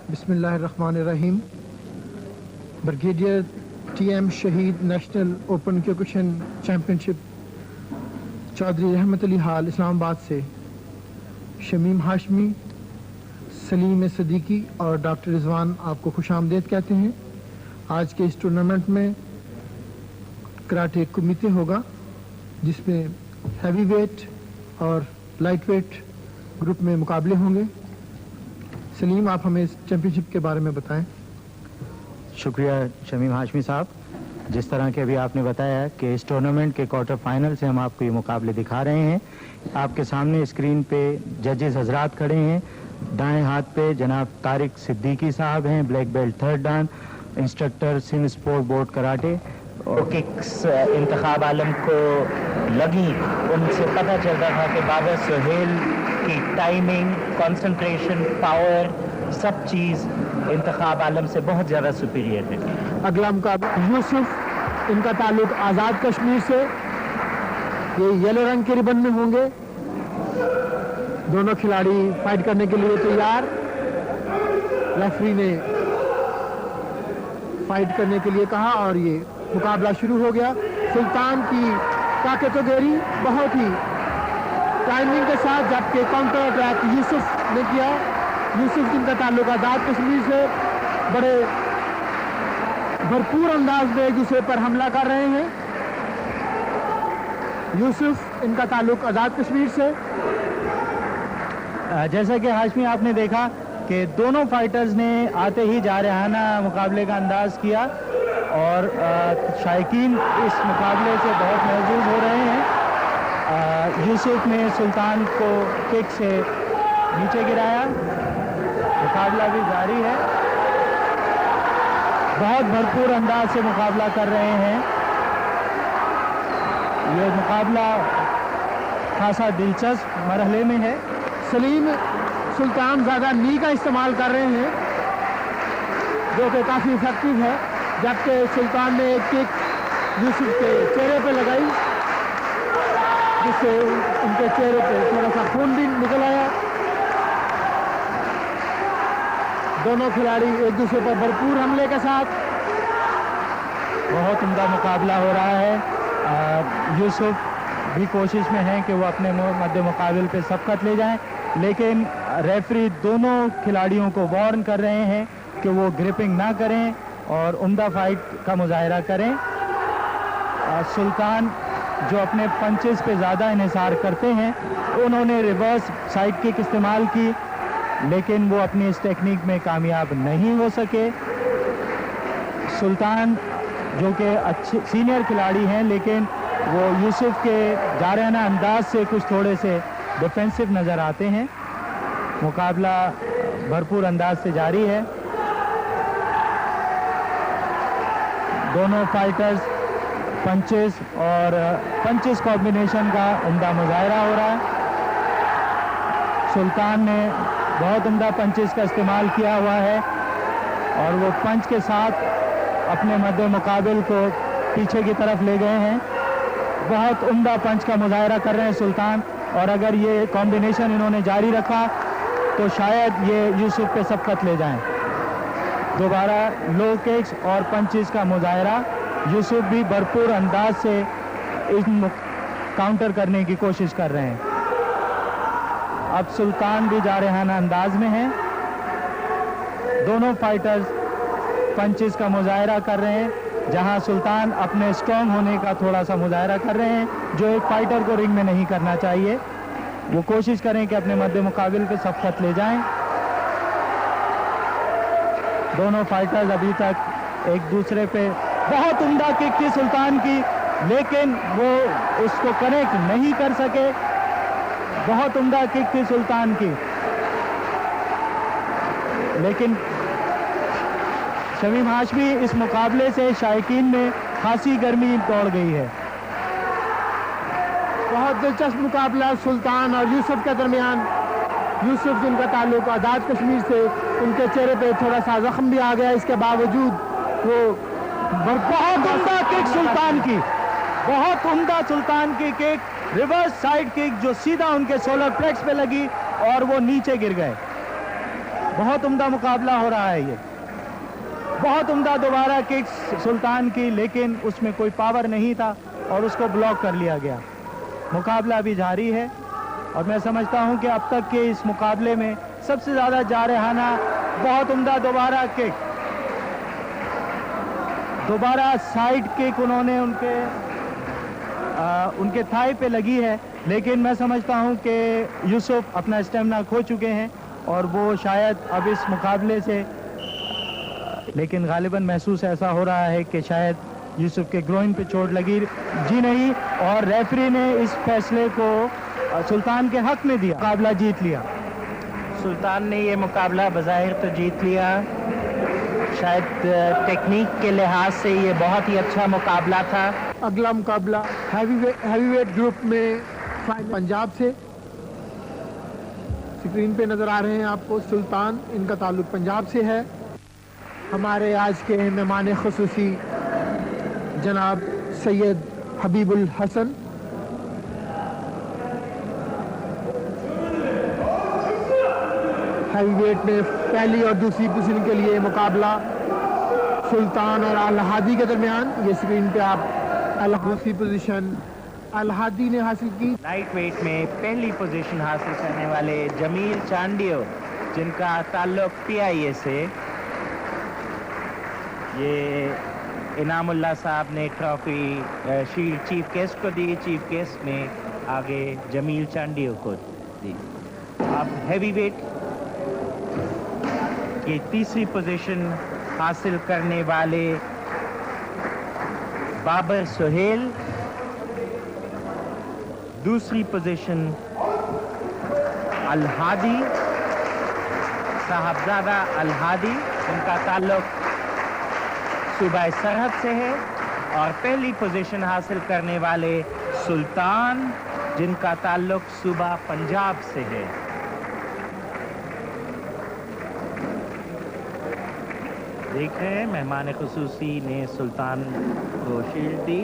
बिस्मिल्लाहिर्रहमानिर्रहीम। Brigadier TM शहीद national open क्योकुशन championship Chaudhary रहमत अली हाल इस्लामाबाद से शमीम हाशमी, सलीम सदीकी और डॉक्टर रिजवान आपको खुशामदीद कहते हैं। आज के इस टूर्नामेंट में कराटे कुमिते होगा जिसमें हैवी वेट और लाइट वेट ग्रुप में मुकाबले होंगे। सलीम, आप हमें इस चैंपियनशिप के बारे में बताएं। शुक्रिया शमीम हाशमी साहब। जिस तरह के अभी आपने बताया कि इस टूर्नामेंट के क्वार्टर फाइनल से हम आपको ये मुकाबले दिखा रहे हैं। आपके सामने स्क्रीन पे जजेस हजरात खड़े हैं। दाएं हाथ पे जनाब तारिक सिद्दीकी साहब हैं, black belt 3rd dan, instructor Sindh sport board karate. Kicks Intikhab Alam को लगी, उनसे पता चल रहा था कि बाबर सुहेल की टाइमिंग, कंसंट्रेशन, पावर, सब चीज़ इंतखाब आलम से बहुत ज़्यादा सुपीरियर है। अगला मुकाबला यूसुफ, इनका ताल्लुक आज़ाद कश्मीर से। ये येलो रंग के रिबन में होंगे। दोनों खिलाड़ी फाइट करने के लिए तैयार। रेफरी ने फाइट करने के लिए कहा और ये मुकाबला शुरू हो गया। सुल्तान की ताकतोगेरी बहुत ही टाइमिंग के साथ, जबकि काउंटर अटैक यूसुफ ने किया। यूसुफ जिनका ताल्लुक आज़ाद कश्मीर से बड़े भरपूर अंदाज में एक दूसरे पर हमला कर रहे हैं। यूसुफ, इनका ताल्लुक आज़ाद कश्मीर से। जैसा कि हाशमी आपने देखा कि दोनों फाइटर्स ने आते ही जारहाना मुकाबले का अंदाज किया और शायकीन इस मुकाबले से बहुत महजूज हो रहे हैं। यूसुफ ने सुल्तान को किक से नीचे गिराया। मुकाबला भी जारी है। बहुत भरपूर अंदाज से मुकाबला कर रहे हैं। ये मुकाबला खासा दिलचस्प मरहले में है। सलीम, सुल्तान ज़्यादा नी का इस्तेमाल कर रहे हैं जो कि काफ़ी इफेक्टिव है, जबकि सुल्तान ने एक किक यूसुफ के चेहरे पे लगाई जिससे उनके चेहरे पे थोड़ा सा खून भी निकल आया। दोनों खिलाड़ी एक दूसरे पर भरपूर हमले के साथ। बहुत उम्दा मुकाबला हो रहा है। यूसुफ भी कोशिश में हैं कि वो अपने मध्य मुकाबले पे सबकत ले जाएं, लेकिन रेफरी दोनों खिलाड़ियों को वार्न कर रहे हैं कि वो ग्रिपिंग ना करें और उम्दा फाइट का मुजाहिरा करें। सुल्तान जो अपने पंचेस पे ज़्यादा इन्हिसार करते हैं, उन्होंने रिवर्स साइड किक इस्तेमाल की, लेकिन वो अपनी इस टेक्निक में कामयाब नहीं हो सके। सुल्तान जो कि अच्छे सीनियर खिलाड़ी हैं, लेकिन वो यूसुफ के जारहाना अंदाज से कुछ थोड़े से डिफेंसिव नज़र आते हैं। मुकाबला भरपूर अंदाज से जारी है। दोनों फाइटर्स पंचेस कॉम्बिनेशन का उम्दा मुजाहिरा हो रहा है। सुल्तान ने बहुत उम्दा पंचेस का इस्तेमाल किया हुआ है और वो पंच के साथ अपने मध्य मुकाबिल को पीछे की तरफ ले गए हैं। बहुत उम्दा पंच का मुजाहिरा कर रहे हैं सुल्तान, और अगर ये कॉम्बिनेशन इन्होंने जारी रखा तो शायद ये यूसुफ पे सबकत ले जाएं। दोबारा लो किक्स और पंचेस का मुजाहिरा। यूसुफ भी भरपूर अंदाज से इस काउंटर करने की कोशिश कर रहे हैं। अब सुल्तान भी जारहाना अंदाज में है। दोनों फाइटर्स पंचेस का मुजाहिरा कर रहे हैं, जहां सुल्तान अपने स्ट्रॉन्ग होने का थोड़ा सा मुजाहिरा कर रहे हैं, जो एक फाइटर को रिंग में नहीं करना चाहिए। वो कोशिश करें कि अपने मध्य मुकाबिल पे सबकत ले जाएं। दोनों फाइटर्स अभी तक एक दूसरे पे बहुत उम्दा किक थी सुल्तान की, लेकिन वो उसको कनेक्ट नहीं कर सके। बहुत उम्दा किक थी सुल्तान की, लेकिन शमीम हाशमी, इस मुकाबले से शायकीन में खासी गर्मी दौड़ गई है। बहुत दिलचस्प मुकाबला सुल्तान और यूसुफ के दरमियान। यूसुफ जिनका ताल्लुक आज़ाद कश्मीर से, उनके चेहरे पे थोड़ा सा जख्म भी आ गया। इसके बावजूद वो बहुत उम्दा किक सुल्तान की, बहुत उम्दा सुल्तान की किक, रिवर्स साइड किक जो सीधा उनके सोलर प्लेक्स पे लगी और वो नीचे गिर गए। बहुत उम्दा मुकाबला हो रहा है ये, बहुत उम्दा दोबारा किक्स सुल्तान की, लेकिन उसमें कोई पावर नहीं था और उसको ब्लॉक कर लिया गया। मुकाबला अभी जारी है और मैं समझता हूं कि अब तक के इस मुकाबले में सबसे ज़्यादा जारहाना, बहुत उम्दा दोबारा किक, दोबारा साइड किक उन्होंने उनके थाई पे लगी है, लेकिन मैं समझता हूं कि यूसुफ अपना स्टेमिना खो चुके हैं और वो शायद अब इस मुकाबले से, लेकिन गालिबन महसूस ऐसा हो रहा है कि शायद यूसुफ के ग्रोइन पे चोट लगी जी नहीं, और रेफरी ने इस फैसले को सुल्तान के हक में दिया, मुकाबला जीत लिया। सुल्तान ने ये मुकाबला बज़ाहिर तो जीत लिया, शायद टेक्निक के लिहाज से ये बहुत ही अच्छा मुकाबला था। अगला मुकाबला हैवीवेट ग्रुप में पंजाब से, स्क्रीन पे नजर आ रहे हैं आपको सुल्तान, इनका ताल्लुक पंजाब से है। हमारे आज के मेहमान खुसूसी जनाब सैयद हबीबुल हसन, हैवीवेट में पहली और दूसरी पोजीशन के लिए मुकाबला सुल्तान और अल हादी के दरमियान। ये स्क्रीन पे आप दूसरी पोजीशन अल हादी ने हासिल की। लाइट वेट में पहली पोजीशन हासिल करने वाले जमील चांडियो, जिनका ताल्लुक PIA से, ये इनामुल्लाह साहब ने ट्रॉफी शील्ड चीफ गेस्ट को दी, चीफ गेस्ट ने आगे जमील चांडियो को दी। अब हैवीवेट की तीसरी पोजीशन हासिल करने वाले बाबर सुहेल, दूसरी पोजीशन अल हादी, साहबजादा अल हादी, उनका ताल्लुक सूबा सरहद से है, और पहली पोजीशन हासिल करने वाले सुल्तान, जिनका ताल्लुक सूबा पंजाब से है। देख रहे हैं मेहमान खुसूसी ने सुल्तान को शील्ड दी।